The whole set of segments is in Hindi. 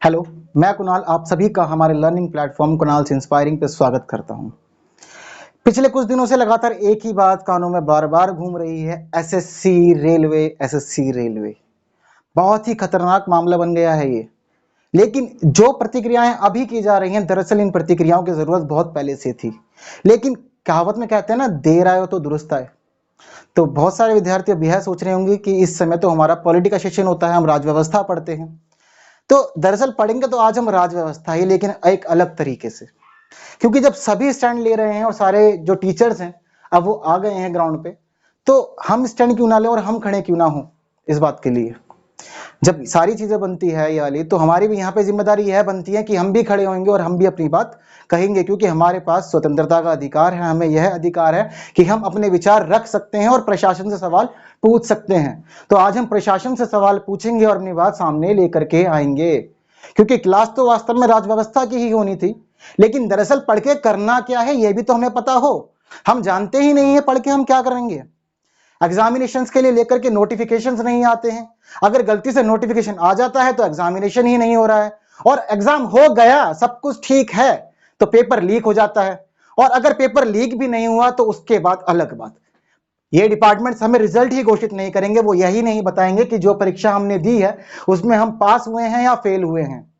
हेलो, मैं कुणाल आप सभी का हमारे लर्निंग प्लेटफॉर्म कुणाल इंस्पायरिंग पे स्वागत करता हूं। पिछले कुछ दिनों से लगातार एक ही बात कानों में बार-बार घूम रही है, एसएससी रेलवे। बहुत ही खतरनाक मामला बन गया है ये। लेकिन जो प्रतिक्रियाएं अभी की जा रही हैं, दरअसल इन प्रतिक्रियाओं की जरूरत बहुत पहले से थी। लेकिन कहावत में कहते हैं ना, देर आए तो दुरुस्त आए। तो बहुत सारे विद्यार्थी अब यह सोच रहे होंगे कि इस समय तो हमारा पॉलिटी का सेशन होता है, हम राजव्यवस्था पढ़ते हैं। तो दरअसल पढ़ेंगे तो आज हम राजव्यवस्था ही, लेकिन एक अलग तरीके से। क्योंकि जब सभी स्टैंड ले रहे हैं और सारे जो टीचर्स हैं अब वो आ गए हैं ग्राउंड पे, तो हम स्टैंड क्यों ना लें और हम खड़े क्यों ना हो इस बात के लिए। जब सारी चीजें बनती है ये वाली, तो हमारी भी यहाँ पे जिम्मेदारी यह बनती है कि हम भी खड़े होंगे और हम भी अपनी बात कहेंगे, क्योंकि हमारे पास स्वतंत्रता का अधिकार है। हमें यह अधिकार है कि हम अपने विचार रख सकते हैं और प्रशासन से सवाल पूछ सकते हैं। तो आज हम प्रशासन से सवाल पूछेंगे और अपनी बात सामने लेकर के आएंगे, क्योंकि क्लास तो वास्तव में राजव्यवस्था की ही होनी थी। लेकिन दरअसल पढ़ के करना क्या है यह भी तो हमें पता हो। हम जानते ही नहीं है पढ़ के हम क्या करेंगे। एग्जामिनेशंस के लिए लेकर के नोटिफिकेशंस नहीं आते हैं। अगर गलती से नोटिफिकेशन आ जाता है तो एग्जामिनेशन ही नहीं हो रहा है, और एग्जाम हो गया सब कुछ ठीक है तो पेपर लीक हो जाता है। और अगर पेपर लीक भी नहीं हुआ तो उसके बाद अलग बात, ये डिपार्टमेंट्स हमें रिजल्ट ही घोषित नहीं करेंगे, वो यही नहीं बताएंगे कि जो परीक्षा हमने दी है उसमें हम पास हुए हैं या फेल हुए हैं।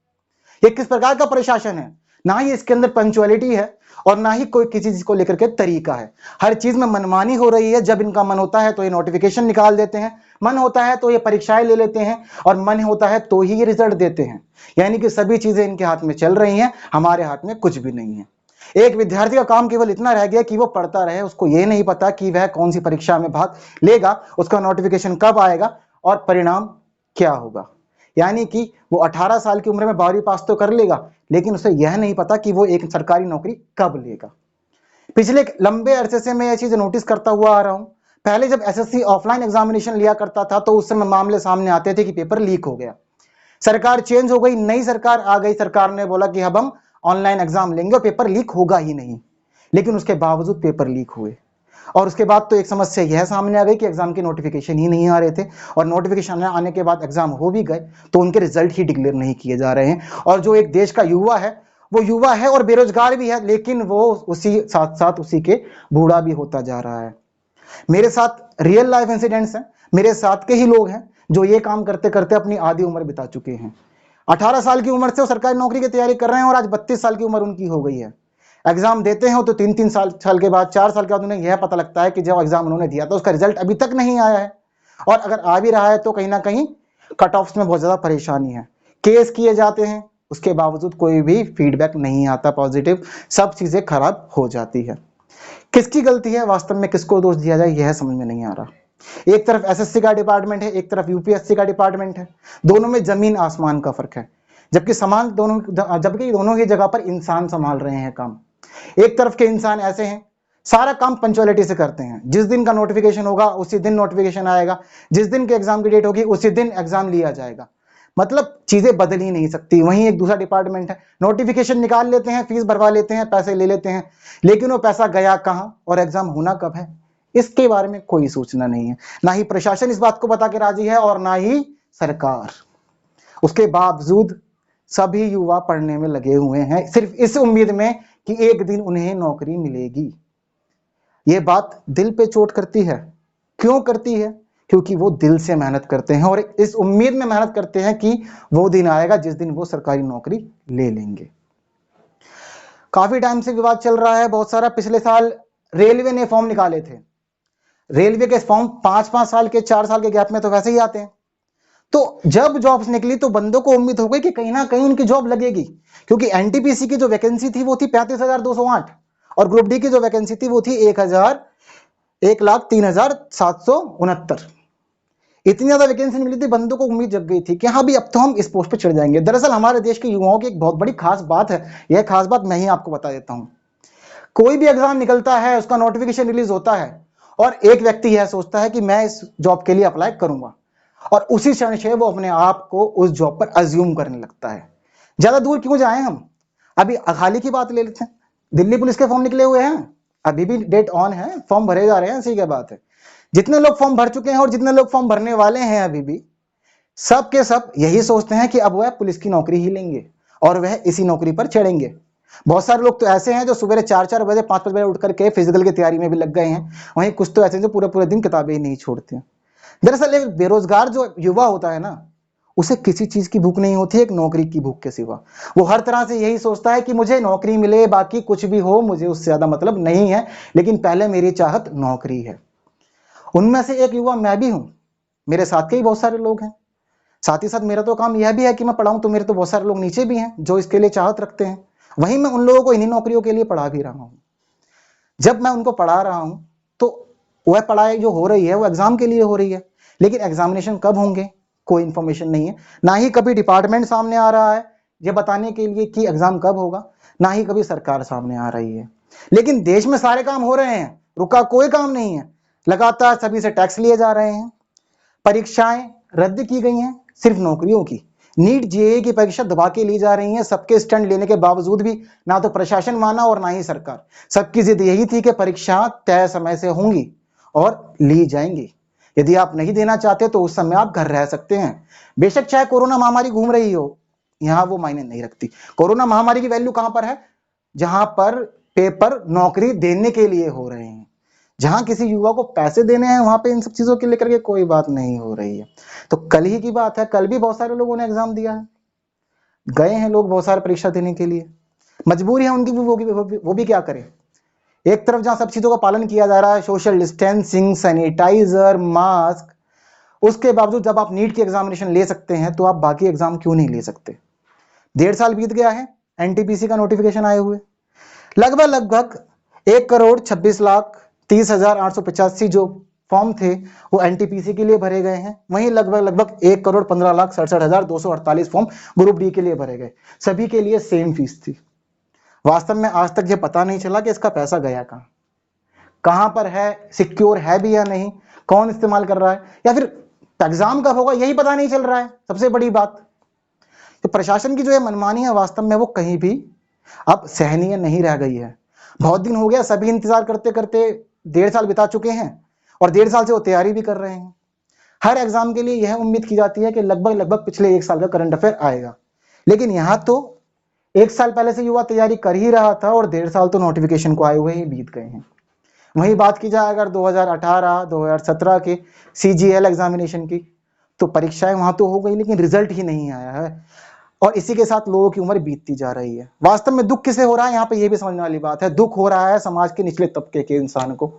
ये किस प्रकार का प्रशासन है। ना ही इसके अंदर पंचुअलिटी है और ना ही कोई किसी चीज को लेकर के तरीका है। हर चीज में मनमानी हो रही है। जब इनका मन होता है तो ये नोटिफिकेशन निकाल देते हैं, मन होता है तो ये परीक्षाएं ले लेते हैं, और मन होता है तो ही ये रिजल्ट देते हैं। यानी कि सभी चीजें इनके हाथ में चल रही हैं, हमारे हाथ में कुछ भी नहीं है। एक विद्यार्थी का काम केवल इतना रह गया कि वो पढ़ता रहे। उसको ये नहीं पता कि वह कौन सी परीक्षा में भाग लेगा, उसका नोटिफिकेशन कब आएगा और परिणाम क्या होगा। यानी कि वो 18 साल की उम्र में 12वीं पास तो कर लेगा, लेकिन उसे यह नहीं पता कि वो एक सरकारी नौकरी कब लेगा। पिछले लंबे अरसे से मैं यह चीज नोटिस करता हुआ आ रहा हूं। पहले जब एसएससी ऑफलाइन एग्जामिनेशन लिया करता था तो उस समय मामले सामने आते थे कि पेपर लीक हो गया। सरकार चेंज हो गई, नई सरकार आ गई, सरकार ने बोला कि अब हम ऑनलाइन एग्जाम लेंगे और पेपर लीक होगा ही नहीं। लेकिन उसके बावजूद पेपर लीक हुए, और उसके बाद तो एक समस्या यह सामने आ गई कि एग्जाम के नोटिफिकेशन ही नहीं आ रहे थे, और नोटिफिकेशन आने के बाद एग्जाम हो भी गए तो उनके रिजल्ट ही डिक्लेयर नहीं किए जा रहे हैं। और जो एक देश का युवा है वो युवा है और बेरोजगार भी है, लेकिन वो उसी साथ साथ उसी के बूढ़ा भी होता जा रहा है। मेरे साथ रियल लाइफ इंसिडेंट्स हैं, मेरे साथ के ही लोग हैं जो ये काम करते करते अपनी आधी उम्र बिता चुके हैं। 18 साल की उम्र से वो सरकारी नौकरी की तैयारी कर रहे हैं और आज 32 साल की उम्र उनकी हो गई है। एग्जाम देते हैं तो 3-3 साल के बाद, 4 साल के बाद उन्हें यह पता लगता है कि जब एग्जाम उन्होंने दिया था उसका रिजल्ट अभी तक नहीं आया है, और अगर आ भी रहा है तो कहीं ना कहीं कट ऑफ्स में बहुत ज्यादा परेशानी है। केस किए जाते हैं, उसके बावजूद कोई भी फीडबैक नहीं आता पॉजिटिव, सब चीजें खराब हो जाती है। किसकी गलती है वास्तव में, किसको दोष दिया जाए यह समझ में नहीं आ रहा। एक तरफ एसएससी का डिपार्टमेंट है, एक तरफ यूपीएससी का डिपार्टमेंट है। दोनों में जमीन आसमान का फर्क है, जबकि दोनों ही जगह पर इंसान संभाल रहे हैं काम। एक तरफ के इंसान ऐसे हैं, सारा काम पंचुअलिटी से करते हैं। जिस दिन का नोटिफिकेशन होगा उसी दिन नोटिफिकेशन आएगा, जिस दिन के एग्जाम की डेट होगी उसी दिन एग्जाम लिया जाएगा। मतलब चीजें बदल ही नहीं सकती। वहीं एक दूसरा डिपार्टमेंट है, नोटिफिकेशन निकाल लेते हैं, फीस भरवा लेते हैं, पैसे ले लेते हैं, लेकिन वो पैसा गया कहां और एग्जाम होना कब है इसके बारे में कोई सूचना नहीं है। ना ही प्रशासन इस बात को बता के राजी है और ना ही सरकार। उसके बावजूद सभी युवा पढ़ने में लगे हुए हैं, सिर्फ इस उम्मीद में कि एक दिन उन्हें नौकरी मिलेगी। यह बात दिल पे चोट करती है। क्यों करती है? क्योंकि वो दिल से मेहनत करते हैं और इस उम्मीद में मेहनत करते हैं कि वो दिन आएगा जिस दिन वो सरकारी नौकरी ले लेंगे। काफी टाइम से विवाद चल रहा है बहुत सारा। पिछले साल रेलवे ने फॉर्म निकाले थे। रेलवे के फॉर्म 5-5 साल के, 4 साल के गैप में तो वैसे ही आते हैं। तो जब जॉब्स निकली तो बंदों को उम्मीद हो गई कि कहीं ना कहीं उनकी जॉब लगेगी, क्योंकि एनटीपीसी की जो वैकेंसी थी वो थी 35,208, और ग्रुप डी की जो वैकेंसी थी वो थी 1,03,769। इतनी ज्यादा वैकेंसी मिली थी, बंदों को उम्मीद जग गई थी कि हाँ भी अब तो हम इस पोस्ट पे चढ़ जाएंगे। दरअसल हमारे देश के युवाओं की एक बहुत बड़ी खास बात है, यह खास बात मैं ही आपको बता देता हूं। कोई भी एग्जाम निकलता है, उसका नोटिफिकेशन रिलीज होता है, और एक व्यक्ति यह सोचता है कि मैं इस जॉब के लिए अप्लाई करूंगा, और उसी क्षण से वो अपने आप को उस जॉब पर अज्यूम करने लगता है। ज्यादा दूर क्यों जाएं हम, अभी हाल ही की बात ले लेते हैं। दिल्ली पुलिस के फॉर्म निकले हुए हैं, अभी भी डेट ऑन है, फॉर्म भरे जा रहे हैं, ऐसी क्या बात है। जितने लोग फॉर्म भर चुके हैं और जितने लोग फॉर्म भरने वाले हैं अभी भी, सब के सब यही सोचते हैं कि अब वह पुलिस की नौकरी ही लेंगे और वह इसी नौकरी पर चढ़ेंगे। बहुत सारे लोग तो ऐसे हैं जो सुबह 4-4 बजे 5-5 बजे उठ करके फिजिकल की तैयारी में भी लग गए हैं। वहीं कुछ तो ऐसे हैं जो पूरे पूरे दिन किताबें ही नहीं छोड़ते। दरअसल एक बेरोजगार जो युवा होता है ना, उसे किसी चीज की भूख नहीं होती, एक नौकरी की भूख के सिवा। वो हर तरह से यही सोचता है कि मुझे नौकरी मिले, बाकी कुछ भी हो मुझे उससे ज्यादा मतलब नहीं है, लेकिन पहले मेरी चाहत नौकरी है। उनमें से एक युवा मैं भी हूं, मेरे साथ के ही बहुत सारे लोग हैं। साथ ही साथ मेरा तो काम यह भी है कि मैं पढ़ाऊं, तो मेरे तो बहुत सारे लोग नीचे भी हैं जो इसके लिए चाहत रखते हैं। वहीं मैं उन लोगों को इन्हीं नौकरियों के लिए पढ़ा भी रहा हूं। जब मैं उनको पढ़ा रहा हूं तो वह पढ़ाई जो हो रही है वो एग्जाम के लिए हो रही है, लेकिन एग्जामिनेशन कब होंगे कोई इंफॉर्मेशन नहीं है। ना ही कभी डिपार्टमेंट सामने आ रहा है ये बताने के लिए कि एग्जाम कब होगा, ना ही कभी सरकार सामने आ रही है। लेकिन देश में सारे काम हो रहे हैं, रुका कोई काम नहीं है। लगातार सभी से टैक्स लिए जा रहे हैं, परीक्षाएं रद्द की गई हैं सिर्फ नौकरियों की। नीट जेईई की परीक्षा दबा के ली जा रही है, सबके स्टैंड लेने के बावजूद भी ना तो प्रशासन माना और ना ही सरकार। सबकी जिद यही थी कि परीक्षा तय समय से होंगी और ली जाएंगी। यदि आप नहीं देना चाहते तो उस समय आप घर रह सकते हैं। बेशक चाहे कोरोना महामारी घूम रही हो, यहां वो मायने नहीं रखती। कोरोना महामारी की वैल्यू कहां पर है? जहां पर पेपर नौकरी देने के लिए हो रहे हैं। जहां किसी युवा को पैसे देने हैं वहां पे इन सब चीजों के लेकर के कोई बात नहीं हो रही है। तो कल ही की बात है, कल भी बहुत सारे लोगों ने एग्जाम दिया है, गए हैं लोग बहुत सारे परीक्षा देने के लिए। मजबूरी है उनकी, वो भी क्या करें। एक तरफ जहां सब चीजों का पालन किया जा रहा है, सोशल डिस्टेंसिंग, सैनिटाइजर, मास्क, उसके बावजूद जब आप नीट की एग्जामिनेशन ले सकते हैं तो आप बाकी एग्जाम क्यों नहीं ले सकते? 1.5 साल बीत गया है एनटीपीसी का नोटिफिकेशन आए हुए। लगभग लगभग 1,26,30,885 जो फॉर्म थे वो एनटीपीसी के लिए भरे गए हैं। वहीं लगभग लगभग 1,15,67,248 फॉर्म ग्रुप डी के लिए भरे गए। सभी के लिए सेम फीस थी। वास्तव में आज तक ये पता नहीं चला कि इसका पैसा गया कहां पर है, सिक्योर है भी या नहीं, कौन इस्तेमाल कर रहा है, या फिर एग्जाम कब होगा यही पता नहीं चल रहा है। सबसे बड़ी बात तो प्रशासन की जो है मनमानी है, वास्तव में वो कहीं भी अब सहनीय नहीं रह गई है। बहुत दिन हो गया, सभी इंतजार करते करते 1.5 साल बिता चुके हैं और 1.5 साल से वो तैयारी भी कर रहे हैं। हर एग्जाम के लिए यह उम्मीद की जाती है कि लगभग लगभग पिछले 1 साल का करंट अफेयर आएगा, लेकिन यहां तो 1 साल पहले से युवा तैयारी कर ही रहा था और 1.5 साल तो नोटिफिकेशन को आए हुए ही बीत गए हैं। वही बात की जाए अगर 2018-2017 के सीजीएल एग्जामिनेशन की, तो परीक्षाएं वहां तो हो गई लेकिन रिजल्ट ही नहीं आया है और इसी के साथ लोगों की उम्र बीतती जा रही है। वास्तव में दुख किसे हो रहा है यहाँ पे ये भी समझने वाली बात है। दुख हो रहा है समाज के निचले तबके के इंसान को।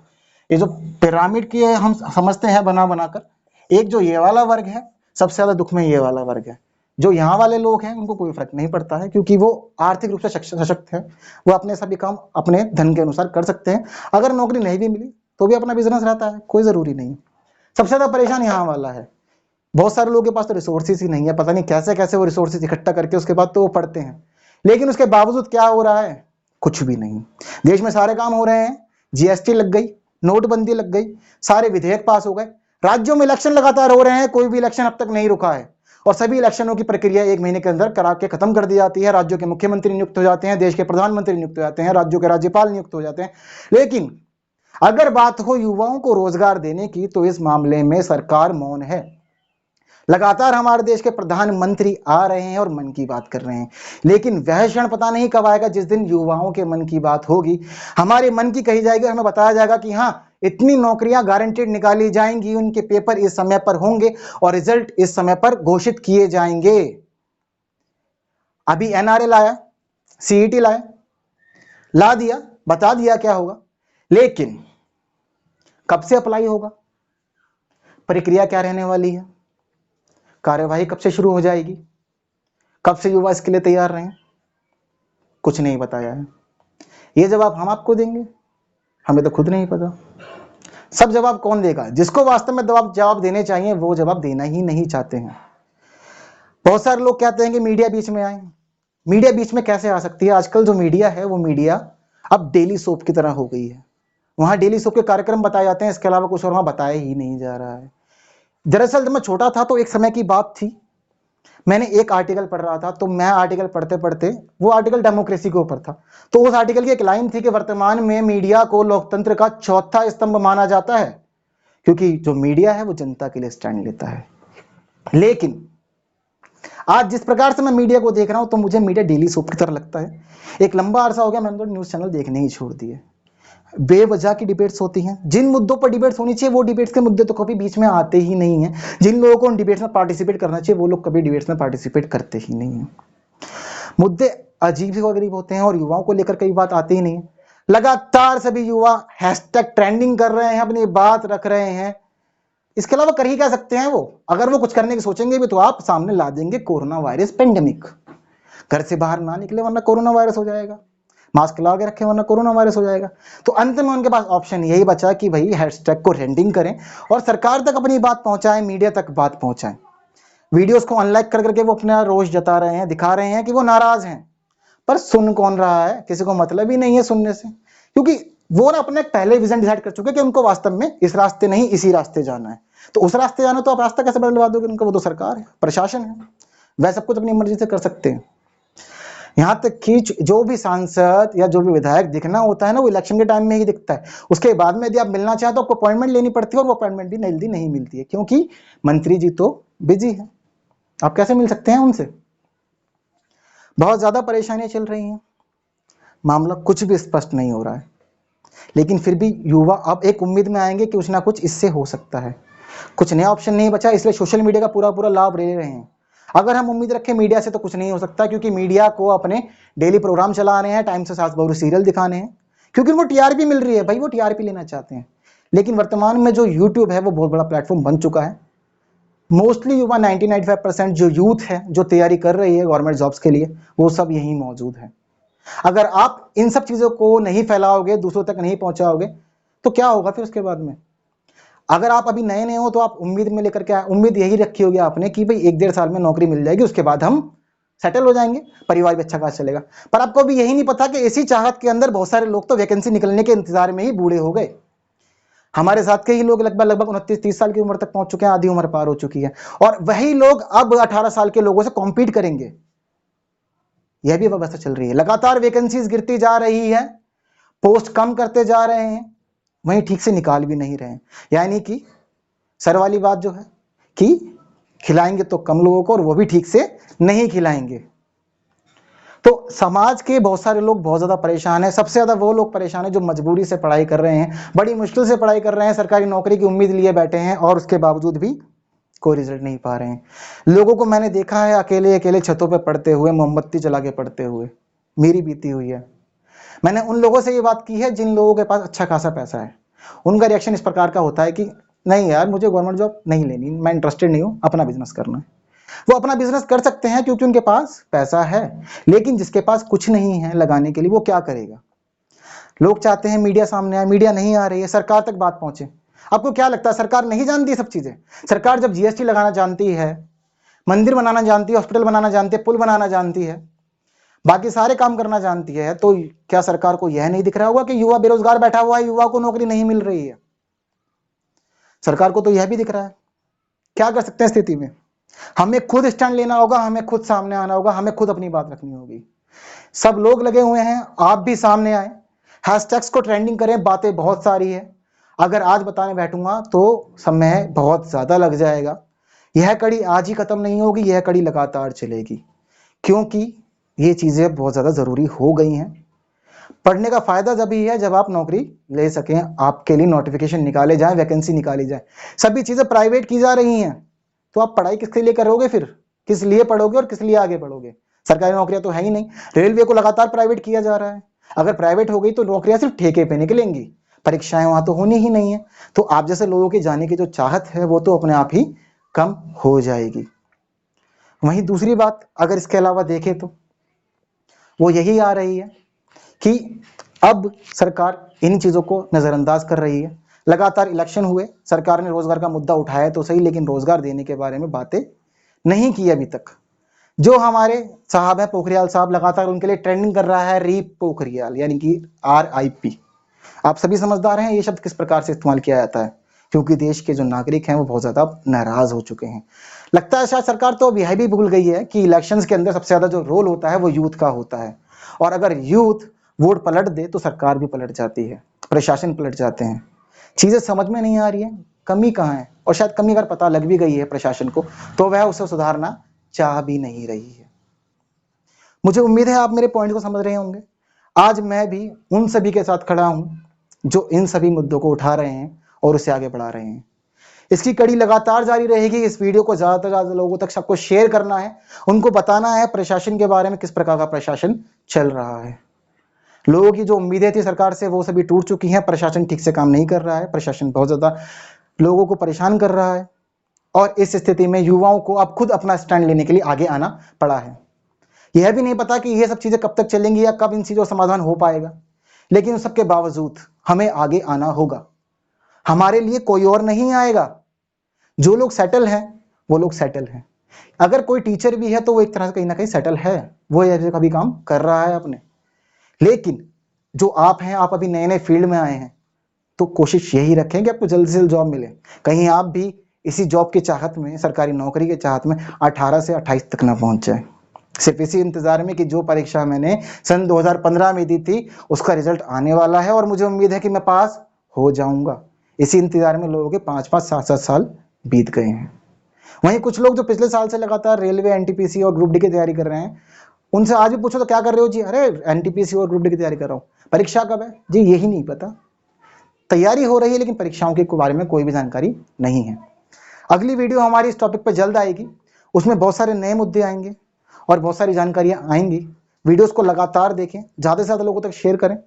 ये जो पिरामिड की हम समझते हैं बना बनाकर, एक जो ये वाला वर्ग है, सबसे ज्यादा दुख में ये वाला वर्ग है। जो यहाँ वाले लोग हैं उनको कोई फर्क नहीं पड़ता है, क्योंकि वो आर्थिक रूप से सशक्त है, वो अपने सभी काम अपने धन के अनुसार कर सकते हैं। अगर नौकरी नहीं भी मिली तो भी अपना बिजनेस रहता है, कोई जरूरी नहीं। सबसे ज्यादा परेशान यहाँ वाला है। बहुत सारे लोगों के पास तो रिसोर्सेज ही नहीं है, पता नहीं कैसे कैसे वो रिसोर्सेज इकट्ठा करके उसके बाद तो वो पढ़ते हैं, लेकिन उसके बावजूद क्या हो रहा है? कुछ भी नहीं। देश में सारे काम हो रहे हैं, जीएसटी लग गई, नोटबंदी लग गई, सारे विधेयक पास हो गए, राज्यों में इलेक्शन लगातार हो रहे हैं, कोई भी इलेक्शन अब तक नहीं रुका है और सभी इलेक्शनों की प्रक्रिया 1 महीने के अंदर करा के खत्म कर दी जाती है। राज्यों के मुख्यमंत्री नियुक्त हो जाते हैं, देश के प्रधानमंत्री नियुक्त हो जाते हैं, राज्यों के राज्यपाल नियुक्त हो जाते हैं। लेकिन अगर बात हो युवाओं को रोजगार देने की तो इस मामले में सरकार मौन है। लगातार हमारे देश के प्रधानमंत्री आ रहे हैं और मन की बात कर रहे हैं, लेकिन वह क्षण पता नहीं कब आएगा जिस दिन युवाओं के मन की बात होगी, हमारे मन की कही जाएगी, हमें बताया जाएगा कि हाँ इतनी नौकरियां गारंटेड निकाली जाएंगी, उनके पेपर इस समय पर होंगे और रिजल्ट इस समय पर घोषित किए जाएंगे। अभी एनआरए लाया, सीईटी लाया, ला दिया, बता दिया क्या होगा, लेकिन कब से अप्लाई होगा, प्रक्रिया क्या रहने वाली है, कार्यवाही कब से शुरू हो जाएगी, कब से युवा इसके लिए तैयार रहें, कुछ नहीं बताया है। ये जवाब हम आपको देंगे, हमें तो खुद नहीं पता। सब जवाब कौन देगा? जिसको वास्तव में जवाब देने चाहिए वो जवाब देना ही नहीं चाहते हैं। बहुत सारे लोग कहते हैं कि मीडिया बीच में आए। मीडिया बीच में कैसे आ सकती है? आजकल जो मीडिया है वो मीडिया अब डेली सोप की तरह हो गई है। वहां डेली सोप के कार्यक्रम बताए जाते हैं, इसके अलावा कुछ और वहां बताया ही नहीं जा रहा है। दरअसल जब मैं छोटा था तो एक समय की बात थी, मैंने एक आर्टिकल पढ़ रहा था, तो मैं आर्टिकल पढ़ते पढ़ते, वो आर्टिकल डेमोक्रेसी के ऊपर था, तो उस आर्टिकल की एक लाइन थी कि वर्तमान में मीडिया को लोकतंत्र का चौथा स्तंभ माना जाता है, क्योंकि जो मीडिया है वो जनता के लिए स्टैंड लेता है। लेकिन आज जिस प्रकार से मैं मीडिया को देख रहा हूं तो मुझे मीडिया डेली सोप की तरह लगता है। एक लंबा अरसा हो गया मैंने तो न्यूज चैनल देखने ही छोड़ दिए। बेवजह की डिबेट्स होती हैं, जिन मुद्दों पर डिबेट्स होनी चाहिए वो डिबेट्स के मुद्दे तो कभी बीच में आते ही नहीं है। जिन लोगों को उन डिबेट्स में पार्टिसिपेट करना चाहिए वो लोग कभी डिबेट्स में पार्टिसिपेट करते ही नहीं है। मुद्दे अजीब से गरीब होते हैं और युवाओं को लेकर कई बात आती ही नहीं है। लगातार सभी युवा हैशटैग ट्रेंडिंग कर रहे हैं, अपनी बात रख रहे हैं। इसके अलावा कर ही क्या सकते हैं वो? अगर वो कुछ करने की सोचेंगे भी तो आप सामने ला देंगे कोरोना वायरस पेंडेमिक। घर से बाहर ना निकले वरना कोरोना वायरस हो जाएगा, मास्क लगा के रखें वरना कोरोना वायरस हो जाएगा। तो अंत में उनके पास ऑप्शन यही बचा कि भाई हैशटैग को ट्रेंडिंग करें और सरकार तक अपनी बात पहुंचाएं, मीडिया तक बात पहुंचाएं। वीडियोस को अनलाइक कर करके वो अपना रोष जता रहे हैं, दिखा रहे हैं कि वो नाराज हैं, पर सुन कौन रहा है? किसी को मतलब ही नहीं है सुनने से, क्योंकि वो ना अपने पहले विजन डिसाइड कर चुके कि उनको वास्तव में इस रास्ते नहीं इसी रास्ते जाना है। तो उस रास्ते जाना तो आप रास्ता कैसे बदलवा दोगे उनको? वो तो सरकार है, प्रशासन है, वह सब कुछ अपनी मर्जी से कर सकते हैं। यहाँ तक कि जो भी सांसद या जो भी विधायक दिखना होता है ना वो इलेक्शन के टाइम में ही दिखता है। उसके बाद में यदि आप मिलना चाहें तो आपको अपॉइंटमेंट लेनी पड़ती है और वो अपॉइंटमेंट भी जल्दी नहीं मिलती है, क्योंकि मंत्री जी तो बिजी है। आप कैसे मिल सकते हैं उनसे? बहुत ज्यादा परेशानियां चल रही हैं, मामला कुछ भी स्पष्ट नहीं हो रहा है। लेकिन फिर भी युवा अब एक उम्मीद में आएंगे कि कुछ ना कुछ इससे हो सकता है। कुछ नया ऑप्शन नहीं बचा, इसलिए सोशल मीडिया का पूरा पूरा लाभ ले रहे हैं। अगर हम उम्मीद रखें मीडिया से तो कुछ नहीं हो सकता, क्योंकि मीडिया को अपने डेली प्रोग्राम चलाने हैं, टाइम से सास बहू सीरियल दिखाने हैं, क्योंकि उनको टीआरपी मिल रही है भाई, वो टीआरपी लेना चाहते हैं। लेकिन वर्तमान में जो यूट्यूब है वो बहुत बड़ा प्लेटफॉर्म बन चुका है। मोस्टली युवा 90-95% जो यूथ है जो तैयारी कर रही है गवर्नमेंट जॉब्स के लिए, वो सब यहीं मौजूद है। अगर आप इन सब चीजों को नहीं फैलाओगे, दूसरों तक नहीं पहुंचाओगे, तो क्या होगा फिर उसके बाद में? अगर आप अभी नए नए हो तो आप उम्मीद में लेकर के उम्मीद यही रखी होगी आपने कि भाई 1-1.5 साल में नौकरी मिल जाएगी, उसके बाद हम सेटल हो जाएंगे, परिवार भी अच्छा खासा चलेगा। पर आपको अभी यही नहीं पता कि इसी चाहत के अंदर बहुत सारे लोग तो वैकेंसी निकलने के इंतजार में ही बूढ़े हो गए। हमारे साथ के ही लोग लगभग 29-30 साल की उम्र तक पहुंच चुके हैं, आधी उम्र पार हो चुकी है, और वही लोग अब 18 साल के लोगों से कॉम्पीट करेंगे। यह भी व्यवस्था चल रही है, लगातार वैकेंसीज गिरती जा रही है, पोस्ट कम करते जा रहे हैं, वहीं ठीक से निकाल भी नहीं रहे हैं। यानी कि सर वाली बात जो है कि खिलाएंगे तो कम लोगों को और वो भी ठीक से नहीं खिलाएंगे। तो समाज के बहुत सारे लोग बहुत ज्यादा परेशान हैं। सबसे ज्यादा वो लोग परेशान हैं जो मजबूरी से पढ़ाई कर रहे हैं, बड़ी मुश्किल से पढ़ाई कर रहे हैं, सरकारी नौकरी की उम्मीद लिए बैठे हैं और उसके बावजूद भी कोई रिजल्ट नहीं पा रहे हैं। लोगों को मैंने देखा है अकेले अकेले छतों पर पढ़ते हुए, मोमबत्ती जला के पढ़ते हुए, मेरी बीती हुई है। मैंने उन लोगों से ये बात की है जिन लोगों के पास अच्छा खासा पैसा है। उनका रिएक्शन इस प्रकार का होता है कि नहीं यार मुझे गवर्नमेंट जॉब नहीं लेनी, मैं इंटरेस्टेड नहीं हूं, अपना बिजनेस करना है। वो अपना बिजनेस कर सकते हैं क्योंकि उनके पास पैसा है, लेकिन जिसके पास कुछ नहीं है लगाने के लिए वो क्या करेगा? लोग चाहते हैं मीडिया सामने आए, मीडिया नहीं आ रही है, सरकार तक बात पहुंचे। आपको क्या लगता है सरकार नहीं जानती सब चीजें? सरकार जब जीएसटी लगाना जानती है, मंदिर बनाना जानती है, हॉस्पिटल बनाना जानती है, पुल बनाना जानती है, बाकी सारे काम करना जानती है, तो क्या सरकार को यह नहीं दिख रहा होगा कि युवा बेरोजगार बैठा हुआ है, युवा को नौकरी नहीं मिल रही है? सरकार को तो यह भी दिख रहा है। क्या कर सकते हैं स्थिति में? हमें खुद स्टैंड लेना होगा, हमें खुद सामने आना होगा, हमें खुद अपनी बात रखनी होगी। सब लोग लगे हुए हैं, आप भी सामने आए, हैशटैग्स को ट्रेंडिंग करें। बातें बहुत सारी है, अगर आज बताने बैठूंगा तो समय बहुत ज्यादा लग जाएगा। यह कड़ी आज ही खत्म नहीं होगी, यह कड़ी लगातार चलेगी, क्योंकि ये चीजें बहुत ज्यादा जरूरी हो गई हैं। पढ़ने का फायदा जब ही है जब आप नौकरी ले सकें, आपके लिए नोटिफिकेशन निकाले जाए, वैकेंसी निकाली जाए। सभी चीजें प्राइवेट की जा रही हैं, तो आप पढ़ाई किसके लिए करोगे? फिर किस लिए पढ़ोगे और किस लिए आगे बढ़ोगे? सरकारी नौकरियां तो है ही नहीं। रेलवे को लगातार प्राइवेट किया जा रहा है, अगर प्राइवेट हो गई तो नौकरियां सिर्फ ठेके पे निकलेंगी, परीक्षाएं वहां तो होनी ही नहीं है। तो आप जैसे लोगों की जाने की जो चाहत है वो तो अपने आप ही कम हो जाएगी। वहीं दूसरी बात अगर इसके अलावा देखें तो वो यही आ रही है कि अब सरकार इन चीजों को नजरअंदाज कर रही है। लगातार इलेक्शन हुए, सरकार ने रोजगार का मुद्दा उठाया तो सही, लेकिन रोजगार देने के बारे में बातें नहीं की अभी तक। जो हमारे साहब है पोखरियाल साहब, लगातार उनके लिए ट्रेंडिंग कर रहा है रीप पोखरियाल, यानी कि RIP। आप सभी समझदार हैं ये शब्द किस प्रकार से इस्तेमाल किया जाता है, क्योंकि देश के जो नागरिक हैं वो बहुत ज्यादा नाराज हो चुके हैं। लगता है शायद सरकार तो अब यह भी भूल गई है कि इलेक्शंस के अंदर सबसे ज्यादा जो रोल होता है वो यूथ का होता है, और अगर यूथ वोट पलट दे तो सरकार भी पलट जाती है, प्रशासन पलट जाते हैं। चीजें समझ में नहीं आ रही है, कमी कहाँ है, और शायद कमी अगर पता लग भी गई है प्रशासन को तो वह उसे सुधारना चाह भी नहीं रही है। मुझे उम्मीद है आप मेरे पॉइंट को समझ रहे होंगे। आज मैं भी उन सभी के साथ खड़ा हूं जो इन सभी मुद्दों को उठा रहे हैं और उसे आगे बढ़ा रहे हैं। इसकी कड़ी लगातार जारी रहेगी। इस वीडियो को ज्यादा से ज्यादा लोगों तक सबको शेयर करना है, उनको बताना है प्रशासन के बारे में, किस प्रकार का प्रशासन चल रहा है। लोगों की जो उम्मीदें थी सरकार से वो सभी टूट चुकी हैं। प्रशासन ठीक से काम नहीं कर रहा है, प्रशासन बहुत ज्यादा लोगों को परेशान कर रहा है, और इस स्थिति में युवाओं को अब खुद अपना स्टैंड लेने के लिए आगे आना पड़ा है। यह भी नहीं पता कि ये सब चीजें कब तक चलेंगी या कब इन चीजों का समाधान हो पाएगा, लेकिन उन सबके बावजूद हमें आगे आना होगा। हमारे लिए कोई और नहीं आएगा। जो लोग सेटल हैं वो लोग सेटल हैं। अगर कोई टीचर भी है तो वो एक तरह से कहीं ना कहीं सेटल है, वो ऐसे कभी काम कर रहा है अपने। लेकिन जो आप हैं, आप अभी नए नए फील्ड में आए हैं, तो कोशिश यही रखें कि आपको जल्द से जल्द जॉब मिले। कहीं आप भी इसी जॉब की चाहत में, सरकारी नौकरी की चाहत में 18 से 28 तक ना पहुंच जाए, सिर्फ इसी इंतजार में कि जो परीक्षा मैंने सन 2015 में दी थी उसका रिजल्ट आने वाला है और मुझे उम्मीद है कि मैं पास हो जाऊंगा। इसी इंतजार में लोगों के 5-5, 7-7 साल बीत गए हैं। वहीं कुछ लोग जो पिछले साल से लगातार रेलवे, एनटीपीसी और ग्रुप डी की तैयारी कर रहे हैं, उनसे आज भी पूछो तो क्या कर रहे हो जी? अरे एनटीपीसी और ग्रुप डी की तैयारी कर रहा हूँ। परीक्षा कब है जी? यही नहीं पता। तैयारी हो रही है लेकिन परीक्षाओं के बारे में कोई भी जानकारी नहीं है। अगली वीडियो हमारी इस टॉपिक पर जल्द आएगी, उसमें बहुत सारे नए मुद्दे आएंगे और बहुत सारी जानकारियां आएंगी। वीडियोस को लगातार देखें, ज़्यादा से ज़्यादा लोगों तक शेयर करें,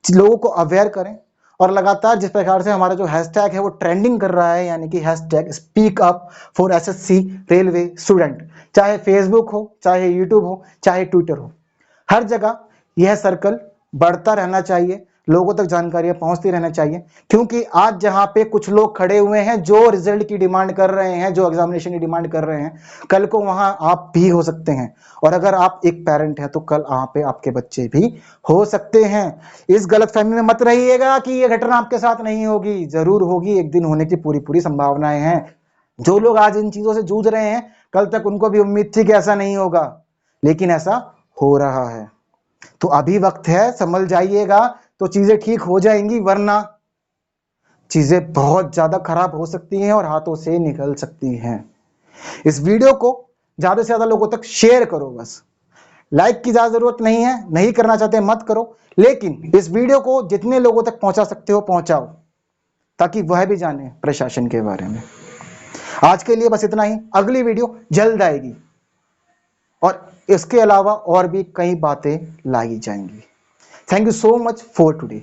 लोगों को अवेयर करें, और लगातार जिस प्रकार से हमारा जो हैशटैग है वो ट्रेंडिंग कर रहा है, यानी कि hashtag speak up for SSC railway student, चाहे फेसबुक हो, चाहे यूट्यूब हो, चाहे ट्विटर हो, हर जगह यह सर्कल बढ़ता रहना चाहिए, लोगों तक जानकारियां पहुंचती रहना चाहिए। क्योंकि आज जहां पे कुछ लोग खड़े हुए हैं जो रिजल्ट की डिमांड कर रहे हैं, जो एग्जामिनेशन की डिमांड कर रहे हैं, कल को वहां आप भी हो सकते हैं। और अगर आप एक पेरेंट हैं तो कल वहां पे आपके बच्चे भी हो सकते हैं। इस गलतफहमी में मत रहिएगा कि यह घटना आपके साथ नहीं होगी, जरूर होगी, एक दिन होने की पूरी पूरी संभावनाएं हैं। जो लोग आज इन चीजों से जूझ रहे हैं, कल तक उनको भी उम्मीद थी कि ऐसा नहीं होगा, लेकिन ऐसा हो रहा है। तो अभी वक्त है, संभल जाइएगा तो चीजें ठीक हो जाएंगी, वरना चीजें बहुत ज्यादा खराब हो सकती हैं और हाथों से निकल सकती हैं। इस वीडियो को ज्यादा से ज्यादा लोगों तक शेयर करो। बस लाइक की ज्यादा जरूरत नहीं है, नहीं करना चाहते मत करो, लेकिन इस वीडियो को जितने लोगों तक पहुंचा सकते हो पहुंचाओ, ताकि वह भी जाने प्रशासन के बारे में। आज के लिए बस इतना ही। अगली वीडियो जल्द आएगी और इसके अलावा और भी कई बातें लाई जाएंगी। Thank you so much for today.